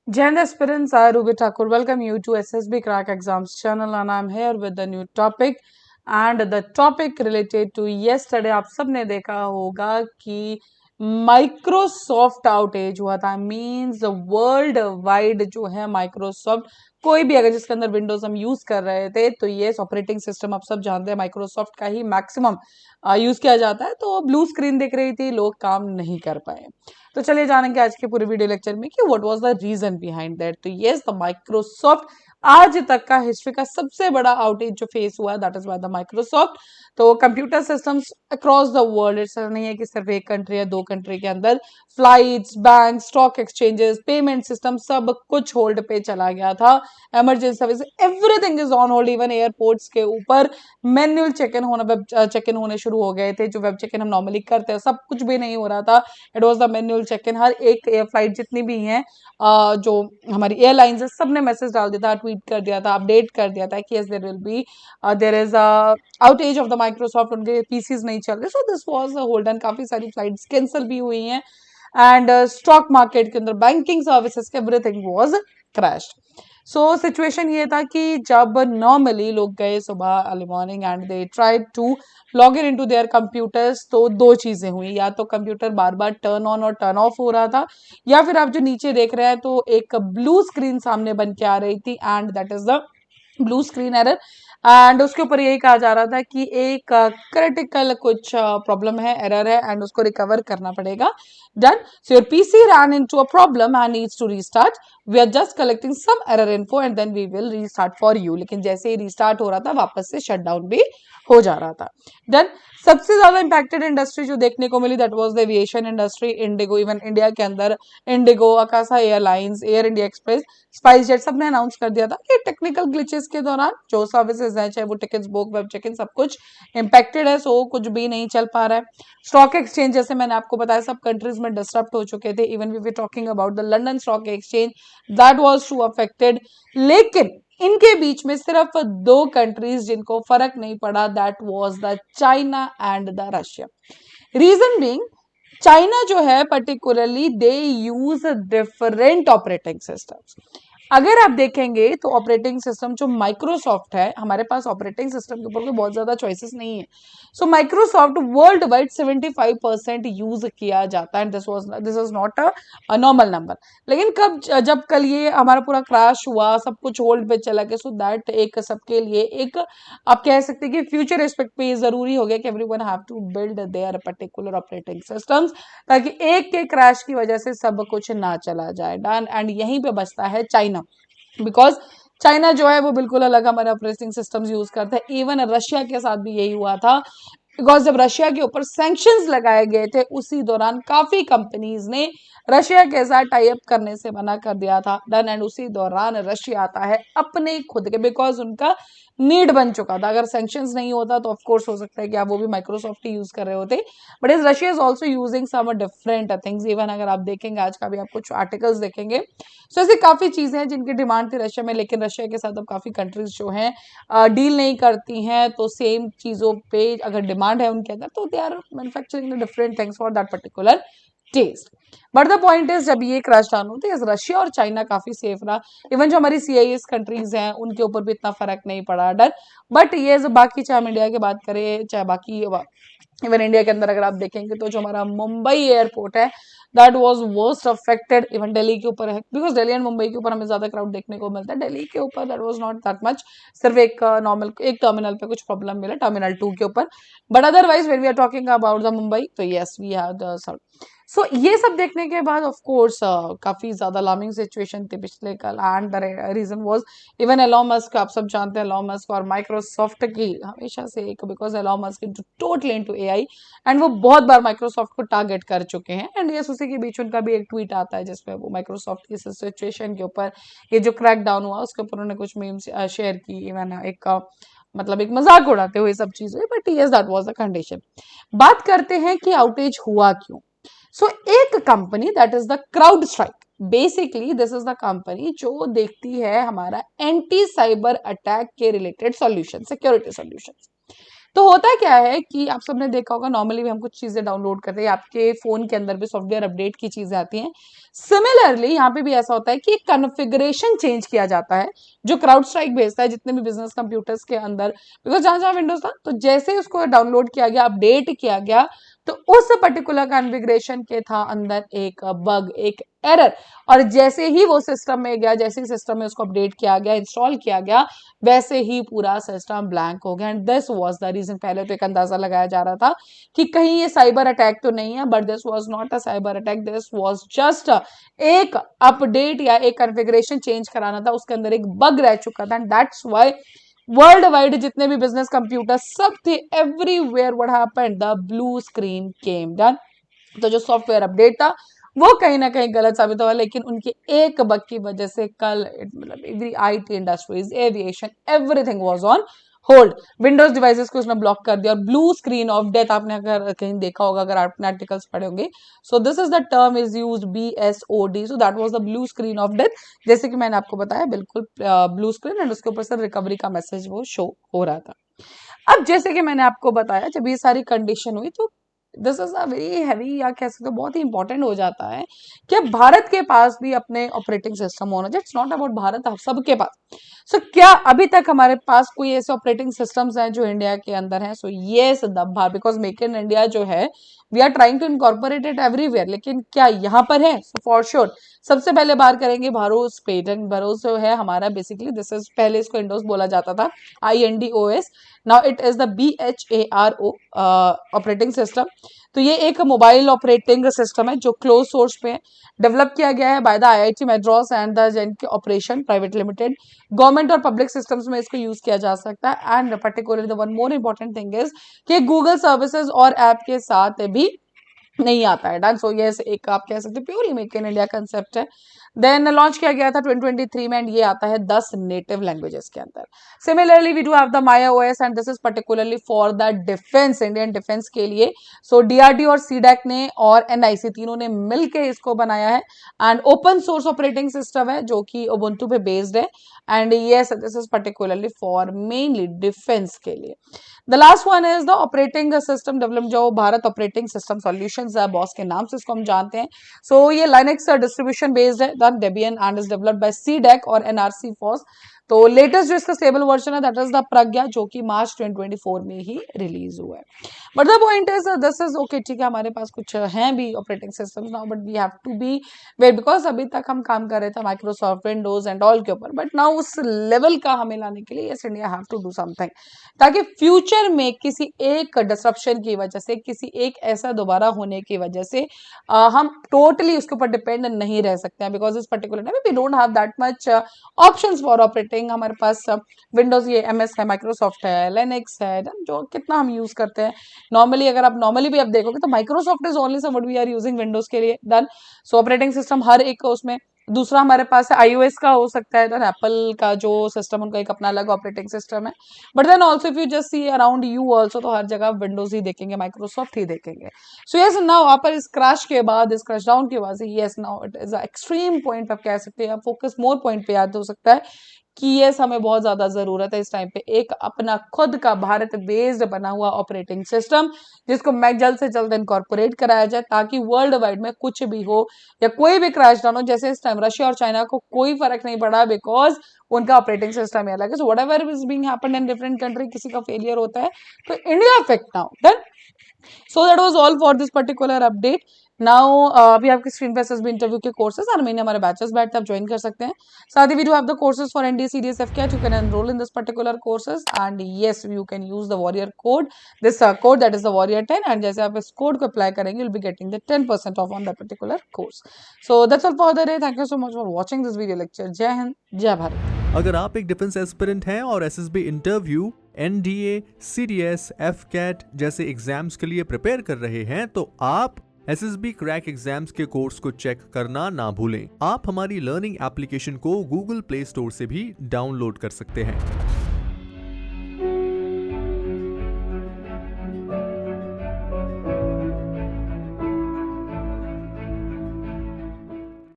Jan aspirants, I Ruby Thakur welcome you to SSB Crack Exams channel and I'm here with the new topic and the topic related to yesterday आप सबने देखा होगा कि Microsoft outage हुआ था means world wide जो है Microsoft कोई भी अगर जिसके अंदर विंडोज हम यूज कर रहे थे तो ये ऑपरेटिंग सिस्टम आप सब जानते हैं माइक्रोसॉफ्ट का ही मैक्सिमम यूज किया जाता है तो ब्लू स्क्रीन दिख रही थी लोग काम नहीं कर पाए तो चलिए जानेंगे आज के पूरे वीडियो लेक्चर में कि what was the reason behind that तो यस द माइक्रोसॉफ्ट आज तक का हिस्ट्री का सबसे बड़ा आउटेज जो फेस हुआ है that is by the Microsoft to computer systems across the world ऐसा नहीं है कि सिर्फ एक कंट्री या दो कंट्री के अंदर flights bank stock exchanges payment system सब कुछ होल्ड पे चला गया था emergency service everything is on hold even airports के ऊपर मैनुअल चेक इन होना वेब चेक इन होने शुरू हो गए थे जो वेब चेक इन हम नॉर्मली करते हैं सब कुछ भी नहीं हो रहा था it was the manual check in हर एक एयर फ्लाइट जितनी भी हैं जो हमारी एयरलाइंस है सबने मैसेज डाल दिया था ट्वीट कर दिया था अपडेट कर दिया था कि yes there will be there is outage of the Microsoft उनके पीसीज नहीं चल रहे सो दिस वाज होल्डन काफी सारी फ्लाइट्स कैंसिल भी हुई हैं एंड स्टॉक मार्केट के अंदर banking services everything was crashed so situation ये था कि जब नॉर्मली लोग गए सुबह early morning and they tried to log in into their computers तो दो चीजें हुई या तो कंप्यूटर बार बार टर्न ऑन और टर्न ऑफ हो रहा था या फिर आप जो नीचे देख रहे हैं तो एक ब्लू स्क्रीन सामने बन के आ रही थी and that is the blue screen error and उसके ऊपर यही कहा जा रहा था कि एक क्रिटिकल कुछ प्रॉब्लम है एरर है एंड उसको रिकवर करना पड़ेगा done so your PC ran into a problem and needs to restart we are just collecting some error info and then we will restart for you लेकिन जैसे ही restart हो रहा था वापस से शट डाउन भी हो जा रहा था देन सबसे ज्यादा इंपैक्टेड इंडस्ट्री जो देखने को मिली that was the aviation industry IndiGo even India के अंदर इंडिगो अकासा एयरलाइंस एयर इंडिया एक्सप्रेस स्पाइस जेट सबने अनाउंस कर दिया था कि टेक्निकल ग्लिचेस के दौरान जो सर्विसेज हैं चाहे वो tickets book web check in सब कुछ इंपैक्टेड है सो कुछ भी नहीं चल पा रहा है स्टॉक एक्सचेंज जैसे मैंने आपको बताया सब कंट्रीज में डिस्टर्ब हो चुके थे even we were talking about the London stock exchange that was too affected लेकिन इनके बीच में सिर्फ दो कंट्रीज जिनको फर्क नहीं पड़ा that was the China and the Russia reason being China जो है particularly they use different operating systems अगर आप देखेंगे तो ऑपरेटिंग सिस्टम जो माइक्रोसॉफ्ट है हमारे पास ऑपरेटिंग सिस्टम के ऊपर कोई बहुत ज्यादा चॉइसेस नहीं है सो माइक्रोसॉफ्ट वर्ल्ड वाइड 75% यूज किया जाता है this is not a normal number लेकिन कब जब कल ये हमारा पूरा क्रैश हुआ सब कुछ होल्ड पे चला गया सो दैट एक सबके लिए एक आप कह सकते हैं कि फ्यूचर एस्पेक्ट पे ये जरूरी हो गया कि everyone have to build their particular operating systems ताकि एक के क्रैश की वजह से सब कुछ ना चला जाए डन एंड यहीं पे बचता है चाइना बिकॉज चाइना जो है वो बिल्कुल अलग हमारे ऑपरेटिंग सिस्टम्स यूज करते हैं इवन रशिया के साथ भी यही हुआ था बिकॉज जब रशिया के ऊपर सैंक्शंस लगाए गए थे उसी दौरान काफी कंपनीज ने रशिया के साथ टाई अप करने से मना कर दिया था डन एंड उसी दौरान रशिया आता है अपने खुद के बिकॉज उनका नीड बन चुका था अगर सैंक्शंस नहीं होता तो ऑफ कोर्स हो सकता है कि आप वो भी माइक्रोसॉफ्ट ही यूज कर रहे होते but is Russia is also using some different things even अगर आप देखेंगे आज का भी आप कुछ आर्टिकल्स देखेंगे सो ऐसी काफी चीजें हैं जिनकी डिमांड थी रशिया में लेकिन रशिया के साथ अब काफी कंट्रीज जो हैं डील नहीं करती हैं तो सेम चीजों पे अगर डिमांड है उनके अंदर तो they are manufacturing different things for that particular test but the point is जब ये क्रैश डाउन होती है रशिया और चाइना काफी सेफ रहा इवन जो हमारी सीआईएस कंट्रीज हैं उनके ऊपर भी इतना फर्क नहीं पड़ा डर बट ये जो बाकी चाहे हम इंडिया की बात करें चाहे बाकी इवन इंडिया के अंदर अगर आप देखेंगे तो जो हमारा मुंबई एयरपोर्ट है that was worst affected even Delhi के ऊपर है बिकॉज दिल्ली एंड मुंबई के ऊपर हमें ज्यादा क्राउड देखने को मिलता है दिल्ली के ऊपर that was not that much सिर्फ एक नॉर्मल एक टर्मिनल पे कुछ प्रॉब्लम मिला टर्मिनल 2 के ऊपर but otherwise when we are talking about the Mumbai तो yes we have the so ये सब देखने के बाद ऑफ कोर्स काफी ज्यादा अलार्मिंग सिचुएशन थी पिछले कल and the reason was even Elon Musk आप सब जानते हैं एलॉन मस्क और माइक्रोसॉफ्ट की हमेशा से एक because Elon Musk is totally into AI and वो बहुत बार माइक्रोसॉफ्ट को टारगेट कर चुके हैं एंड यस उसी के बीच उनका भी एक ट्वीट आता है जिसपे वो माइक्रोसॉफ्ट की सिचुएशन के ऊपर ये जो क्रैक डाउन हुआ उसके ऊपर उन्होंने कुछ मीम्स शेयर की इवन एक मतलब एक मजाक उड़ाते हुए सब चीजें but yes that was the condition बात करते हैं कि आउटेज हुआ क्यों सो एक company that is the crowd strike basically this is the company जो देखती है हमारा एंटी साइबर अटैक के रिलेटेड सॉल्यूशन सिक्योरिटी सॉल्यूशंस तो होता क्या है कि आप सबने देखा होगा, नॉर्मली भी हम कुछ चीजें डाउनलोड करते हैं, आपके फोन के अंदर भी सॉफ्टवेयर अपडेट की चीजें आती हैं। सिमिलरली यहाँ पे भी ऐसा होता है कि कॉन्फ़िगरेशन चेंज किया जाता है जो क्राउड स्ट्राइक भेजता है जितने भी बिजनेस कंप्यूटर्स के अंदर, बिकॉज जहां जहां विंडोज था, तो जैसे ही उसको डाउनलोड किया गया, अपडेट किया गया, तो उस पर्टिकुलर कॉन्फ़िगरेशन के था अंदर एक बग, एक एरर, और जैसे ही वो सिस्टम में गया, जैसे ही सिस्टम में उसको अपडेट किया गया, इंस्टॉल किया गया, वैसे ही पूरा सिस्टम ब्लैंक हो गया। And this was the reason. पहले तो एक अंदाजा लगाया जा रहा था कि कहीं ये साइबर अटैक तो नहीं है, but this was not a cyber attack, this was just एक अपडेट या एक कॉन्फ़िगरेशन चेंज कराना था, उसके अंदर एक बग रह चुका था। And that's why world wide जितने भी बिजनेस कंप्यूटर सब थे, everywhere what happened, the blue screen came done. तो जो सॉफ्टवेयर अपडेट था वो कहीं ना कहीं गलत साबित हुआ, लेकिन उनके एक बग की वजह से कल मतलब every IT industries, aviation, everything was on hold. Windows devices को उसने ब्लॉक कर दिया, और ब्लू स्क्रीन ऑफ डेथ आपने अगर कहीं देखा होगा, अगर आपने आर्टिकल्स पढ़े होंगे, so this is the term is used, BSOD, so that was the blue screen of death. जैसे कि मैंने आपको बताया, बिल्कुल ब्लू स्क्रीन, एंड उसके ऊपर से रिकवरी का मैसेज वो शो हो रहा था। अब जैसे कि मैंने आपको बताया, जब ये सारी कंडीशन हुई, तो this is a very heavy, या कह सकते हो बहुत ही इंपॉर्टेंट हो जाता है कि भारत के पास भी अपने ऑपरेटिंग सिस्टम होना चाहिए। इट्स नॉट अबाउट भारत, आप सबके पास। सो क्या अभी तक हमारे पास कोई ऐसे ऑपरेटिंग सिस्टम्स हैं जो इंडिया के अंदर हैं? So yes, because make in India जो है, we are trying to incorporate it everywhere, लेकिन क्या यहाँ पर है? सो फॉर श्योर सबसे पहले बात करेंगे भरोस पेटेंट। भरोस जो है हमारा, बेसिकली दिस इज, पहले इसको इंडोस बोला जाता था, INDOS, now it is the BHARO operating system. तो ये एक मोबाइल ऑपरेटिंग सिस्टम है जो क्लोज सोर्स पे डेवलप किया गया है by the IIT Madras and the जेनके ऑपरेशन प्राइवेट लिमिटेड। गवर्नमेंट और पब्लिक सिस्टम्स में इसको यूज किया जा सकता है। And particularly the one more important thing is कि गूगल सर्विसेज और ऐप के साथ भी नहीं आता है। डन। सो ये एक आप कह सकते purely make in India concept है। देन लॉन्च किया गया था 2023 में, एंड ये आता है 10 नेटिव लैंग्वेजेस के अंदर। Similarly we do have the Maya OS, and this is particularly for the defence, Indian defence के लिए। सो DRDO और CDAC ने और NIC तीनों ने मिलकर इसको बनाया है, and open source operating system है जो कि उबुंटू पे बेस्ड है। And yes, this is particularly for mainly defence के लिए। The last one is the operating system develop, जो भारत ऑपरेटिंग सिस्टम सॉल्यूशंस है, बॉस के नाम से इसको हम जानते हैं। सो ये लाइनेक्स डिस्ट्रीब्यूशन बेस्ड है, the Debian, and is developed by CDAC और NRC फॉस। तो लेटेस्ट जो इसका स्टेबल वर्जन है, दैट इज द प्रज्ञा, जो कि मार्च 2024 में ही रिलीज हुआ है। But the point is this is okay, ठीक है, हमारे पास कुछ हैं भी operating systems now, but we have to be wait, because अभी तक हम काम कर रहे थे माइक्रोसॉफ्ट विंडोज एंड ऑल के ऊपर, बट नाउ उस लेवल का हमें लाने के लिए yes, India have to do something, ताकि फ्यूचर में किसी एक डिसरप्शन की वजह से, किसी एक ऐसा दोबारा होने की वजह से हम टोटली उसके ऊपर डिपेंड नहीं रह सकते हैं। बिकॉज इस particular time we don't have that much options for operating. हमारे पास विंडोज, ये MS है, माइक्रोसॉफ्ट है, लिनक्स है, जो कितना हम यूज करते हैं नॉर्मली। अगर आप नॉर्मली भी आप देखोगे तो Microsoft is only somewhat we are using Windows के लिए। डन। सो ऑपरेटिंग सिस्टम हर एक उसमें। दूसरा हमारे पास है iOS का, हो सकता है देन एप्पल का जो सिस्टम, उनका एक अपना अलग ऑपरेटिंग सिस्टम है। But then also if you just see around you also, तो हर जगह विंडोज ही देखेंगे, माइक्रोसॉफ्ट ही देखेंगे। सो यस, नाउ आप इस क्रैश के बाद, इस क्रैश डाउन के बाद से, yes now it is extreme point, आप कह सकते हैं, फोकस मोर पॉइंट पे याद हो सकता है कि यस, हमें बहुत ज्यादा जरूरत है इस टाइम पे एक अपना खुद का भारत बेस्ड बना हुआ ऑपरेटिंग सिस्टम, जिसको मैं जल्द से जल्द इनकॉर्पोरेट कराया जाए, ताकि वर्ल्ड वाइड में कुछ भी हो या कोई भी क्रैश डाउन हो, जैसे इस टाइम रशिया और चाइना को कोई फर्क नहीं पड़ा, बिकॉज उनका ऑपरेटिंग सिस्टम ही अलग है। So whatever is being happened in different country, किसी का फेलियर होता है तो India affect now. Then so that was all for this particular update. Now अभी आपकी स्क्रीन पे एसएसबी इंटरव्यू के कोर्सेज हर महीने हमारे बैचेस बैठते हैं, आप ज्वाइन कर सकते हैं। साथ ही we do have the courses for NDA CDS FCAT, you can enroll in this particular courses, and yes, you can use the warrior code, this code that is the warrior 10, and जैसे आप इस code को apply करेंगे, you'll be getting the 10% of on that particular course. So that's all for the day. Thank you so much for watching this video lecture. जय हिंद, जय भारत। अगर आप एक डिफेंस एस्पिरेंट हैं और SSB interview, NDA, CDS, FCAT जैसे exams के लिए प्रिपेयर कर रहे हैं, तो आप SSB क्रैक एग्जाम्स के कोर्स को चेक करना ना भूलें। आप हमारी लर्निंग एप्लीकेशन को Google प्ले स्टोर से भी डाउनलोड कर सकते हैं।